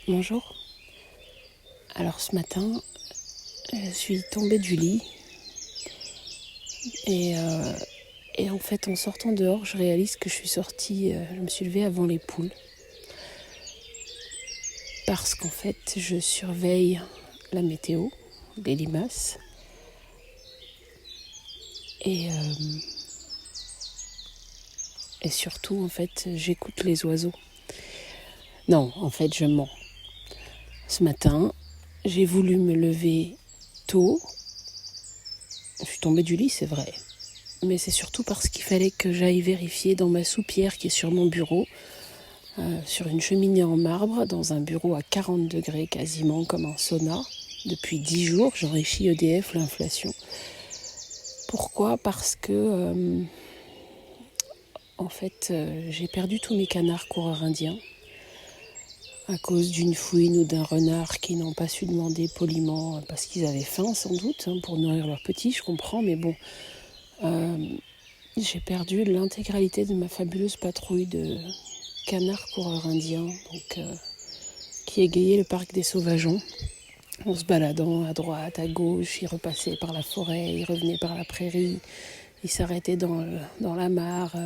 Bonjour. Alors ce matin, je suis tombée du lit et en fait en sortant dehors, je réalise que je me suis levée avant les poules. Parce qu'en fait, je surveille la météo, les limaces et surtout en fait, j'écoute les oiseaux. Non, en fait, je mens. Ce matin, j'ai voulu me lever tôt. Je suis tombée du lit, c'est vrai. Mais c'est surtout parce qu'il fallait que j'aille vérifier dans ma soupière qui est sur mon bureau, sur une cheminée en marbre, dans un bureau à 40 degrés quasiment comme un sauna. Depuis 10 jours, j'enrichis EDF l'inflation. Pourquoi ? Parce que, en fait, j'ai perdu tous mes canards coureurs indiens à cause d'une fouine ou d'un renard qui n'ont pas su demander poliment, parce qu'ils avaient faim sans doute, pour nourrir leurs petits, je comprends, mais bon... j'ai perdu l'intégralité de ma fabuleuse patrouille de canards coureurs indiens, qui égayait le parc des Sauvageons, en se baladant à droite, à gauche. Ils repassaient par la forêt, ils revenaient par la prairie, ils s'arrêtaient dans la mare,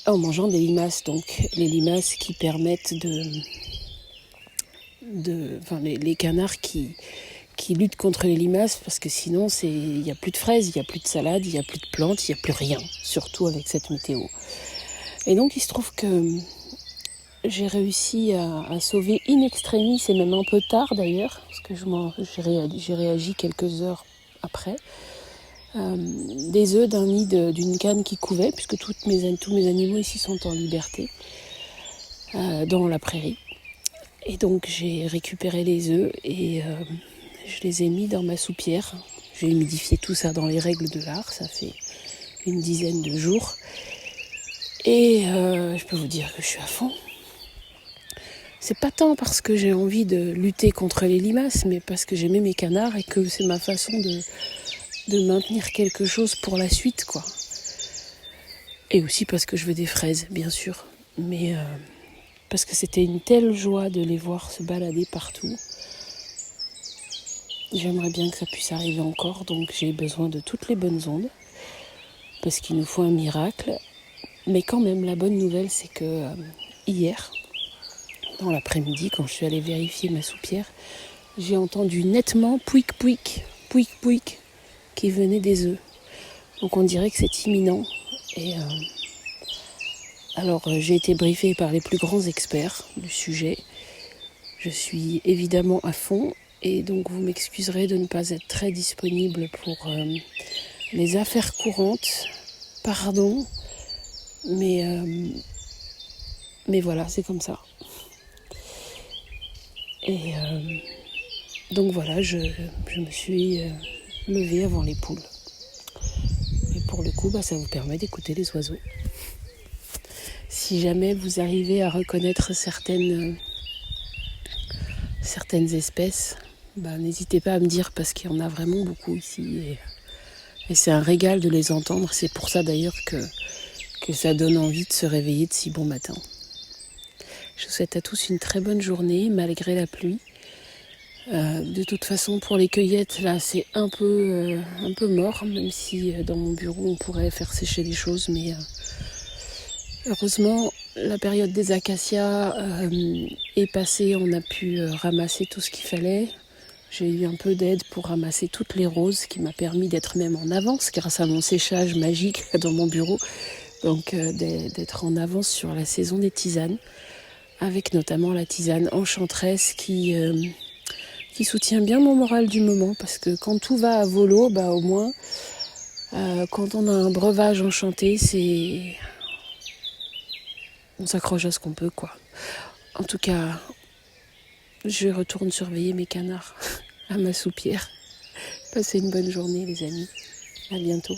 en mangeant des limaces. Donc les limaces qui permettent les canards qui luttent contre les limaces, parce que sinon il n'y a plus de fraises, il n'y a plus de salade, il n'y a plus de plantes, il n'y a plus rien, surtout avec cette météo. Et donc il se trouve que j'ai réussi à sauver in extremis, c'est même un peu tard d'ailleurs, parce que j'ai réagi quelques heures après, des œufs d'un nid d'une canne qui couvait, puisque tous mes animaux ici sont en liberté, dans la prairie. Et donc j'ai récupéré les œufs et je les ai mis dans ma soupière. J'ai humidifié tout ça dans les règles de l'art, ça fait une dizaine de jours. Et je peux vous dire que je suis à fond. C'est pas tant parce que j'ai envie de lutter contre les limaces, mais parce que j'aimais mes canards et que c'est ma façon de maintenir quelque chose pour la suite, quoi. Et aussi parce que je veux des fraises, bien sûr. Mais parce que c'était une telle joie de les voir se balader partout. J'aimerais bien que ça puisse arriver encore, donc j'ai besoin de toutes les bonnes ondes, parce qu'il nous faut un miracle. Mais quand même, la bonne nouvelle, c'est que hier, dans l'après-midi, quand je suis allée vérifier ma soupière, j'ai entendu nettement pouic pouic, pouic pouic, qui venait des œufs. Donc on dirait que c'est imminent. Et alors j'ai été briefée par les plus grands experts du sujet. Je suis évidemment à fond, et donc vous m'excuserez de ne pas être très disponible pour les affaires courantes. Pardon, mais voilà, c'est comme ça. Et donc voilà, je me suis levée avant les poules. Et pour le coup, ça vous permet d'écouter les oiseaux. Si jamais vous arrivez à reconnaître certaines espèces, n'hésitez pas à me dire, parce qu'il y en a vraiment beaucoup ici. Et c'est un régal de les entendre. C'est pour ça d'ailleurs que ça donne envie de se réveiller de si bon matin. Je vous souhaite à tous une très bonne journée, malgré la pluie. De toute façon, pour les cueillettes, là, c'est un peu mort, même si dans mon bureau, on pourrait faire sécher les choses. Mais heureusement, la période des acacias est passée. On a pu ramasser tout ce qu'il fallait. J'ai eu un peu d'aide pour ramasser toutes les roses, qui m'a permis d'être même en avance grâce à mon séchage magique dans mon bureau. Donc d'être en avance sur la saison des tisanes, avec notamment la tisane enchanteresse qui soutient bien mon moral du moment, parce que quand tout va à volo, au moins, quand on a un breuvage enchanté, on s'accroche à ce qu'on peut, quoi. En tout cas, je retourne surveiller mes canards à ma soupière. Passez une bonne journée, les amis. À bientôt.